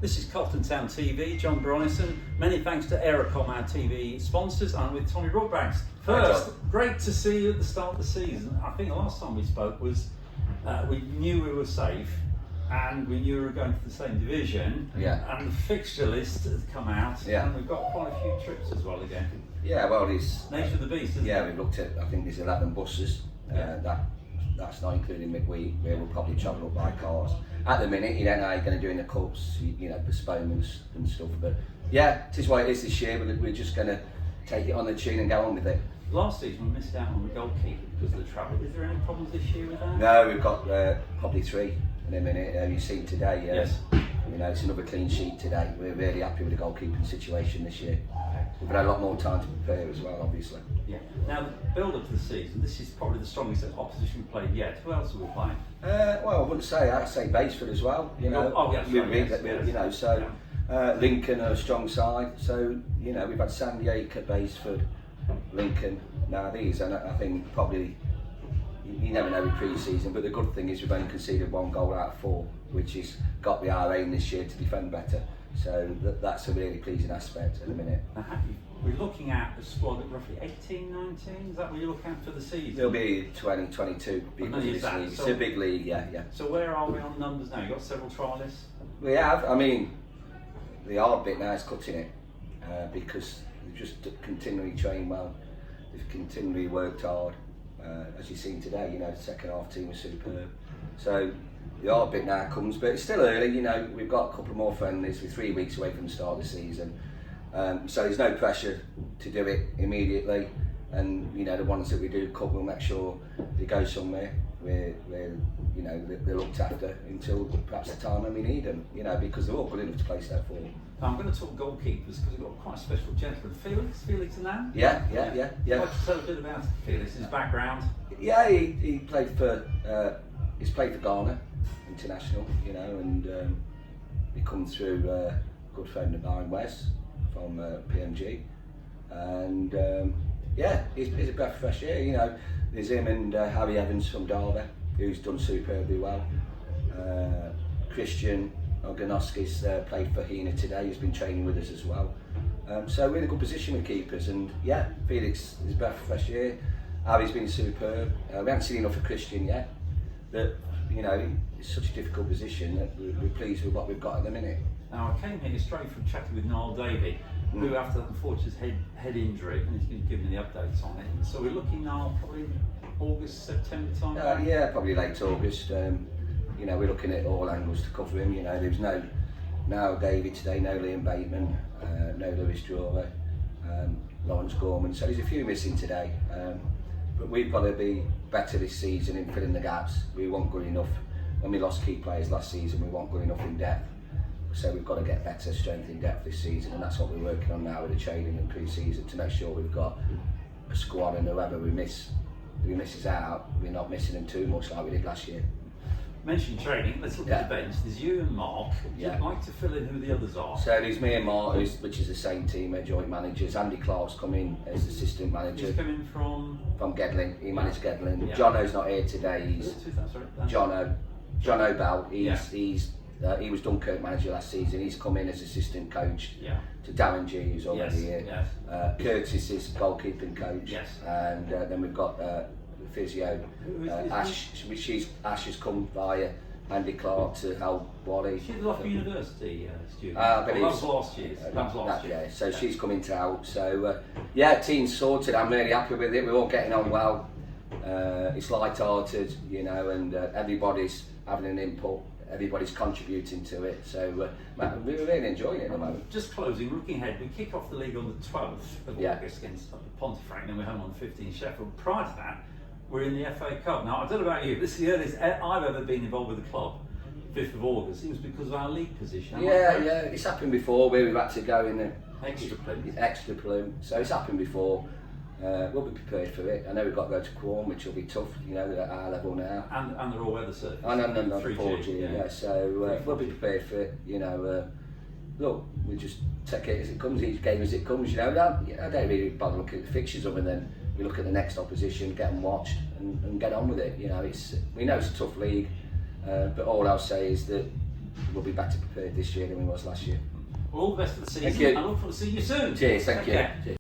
This is Carlton Town TV, John Bryson. Many thanks to Aerocom, our TV sponsors. I'm with Tommy Broadbanks. First, great to see you at the start of the season. I think the last time we spoke was we knew we were safe and we knew we were going to the same division. Yeah. And the fixture list has come out. Yeah. And we've got quite a few trips as well again. Yeah, well, it's Nature of the beast, isn't it? we've looked at, I think there's 11 buses. That's not including midweek, where we'll probably travel up by cars. At the minute, you don't know how you're going to do in the cups, postponements and stuff. But yeah, it is what it is this year. We're just going to take it on the chin and go on with it. Last season we missed out on the goalkeeper because of the travel. Is there any problems this year with that? No, we've got probably 3 in a minute. You've seen today. Yes. It's another clean sheet today. We're really happy with the goalkeeping situation this year. We've had a lot more time to prepare as well, obviously. Yeah. Now, the build-up to the season, this is probably the strongest opposition we've played yet. Who else are we playing? Well, I wouldn't say. I'd say Baseford as well. Lincoln are a strong side. So, we've had Sandiaka, Baseford, Lincoln. Now these, and I think probably you never know with pre-season. But the good thing is we've only conceded 1 goal out of 4, which has got our aim this year to defend better. So that's a really pleasing aspect at the minute. We're looking at a squad at roughly 18, 19, is that what you're looking at for the season? It'll be 20, 22 because it's a big league, yeah. So where are we on numbers now? You've got several trialists? We have, the hard bit now is cutting it because they've just continually trained well, they've continually worked hard. As you've seen today, the second half team was superb. So the hard bit now comes, but it's still early, we've got a couple more friendlies, we're 3 weeks away from the start of the season. So there's no pressure to do it immediately, and the ones that we do cut, we'll make sure they go somewhere where they're looked after until perhaps the time when we need them, because they're all good enough to play step forward. Now I'm going to talk goalkeepers because we've got quite a special gentleman, Felix Anand. Yeah. Would you like to tell a bit about Felix, his background? Yeah, he played for Ghana international, and he come through a good friend of mine, Wes, from PMG, and he's a breath of fresh air. There's him and Harry Evans from Derby, who's done superbly well. Christian Oganoski's played for Hina today, he's been training with us as well. So we're in a good position with keepers, and Felix is a breath of fresh air. Harry's been superb. We haven't seen enough of Christian yet, but it's such a difficult position that we're pleased with what we've got at the minute. Now I came here straight from chatting with Niall Davey, who after that unfortunate head injury, and he's been giving me the updates on it. So we're looking now probably August, September time? Probably late August. We're looking at all angles to cover him. There's no Davey today, no Liam Bateman, no Lewis Drawer, Lawrence Gorman. So there's a few missing today. But we've got to be better this season in filling the gaps. We weren't good enough. When we lost key players last season, we weren't good enough in depth. So we've got to get better strength in depth this season, and that's what we're working on now with the training and pre-season to make sure we've got a squad, and whoever we misses out, we're not missing them too much like we did last year. Mentioned training, let's look at the bench. There's you and Mark. You'd like to fill in who the others are? So there's me and Mark, which is the same team, joint managers. Andy Clark's come in as assistant manager. He's coming from Gedling. He managed Gedling. Yeah. Jono's not here today. He's Jono Bell. He was Dunkirk manager last season. He's come in as assistant coach to Darren G, who's already here. Yes. Curtis is goalkeeping coach. Yes. And then we've got physio Ash. Ash has come via Andy Clark to help Wally. She's a Loughborough University student. That was last year. So she's coming to help. So team's sorted. I'm really happy with it. We're all getting on well. It's light-hearted, and everybody's having an input. Everybody's contributing to it, so we're really enjoying it at the moment. Just closing, looking ahead, we kick off the league on the 12th of August against Pontefract, and we're home on the 15th Sheffield. Prior to that, we're in the FA Cup. Now, I don't know about you, this is the earliest I've ever been involved with the club, 5th of August. It was because of our league position. It's happened before where we've had to go in the extra plume. So it's happened before. We'll be prepared for it. I know we've got to go to Quorn, which will be tough, they're at our level now. And they're all weather surface. And 4G, so we'll be prepared for it, Look, we just take it as it comes, each game as it comes, I don't really bother looking at the fixtures other than we look at the next opposition, get them watched and get on with it. We know it's a tough league, but all I'll say is that we'll be better prepared this year than we was last year. Well, all the best for the season. Thank you. I look forward to seeing you soon. Cheers, thank Take you. care. Cheers.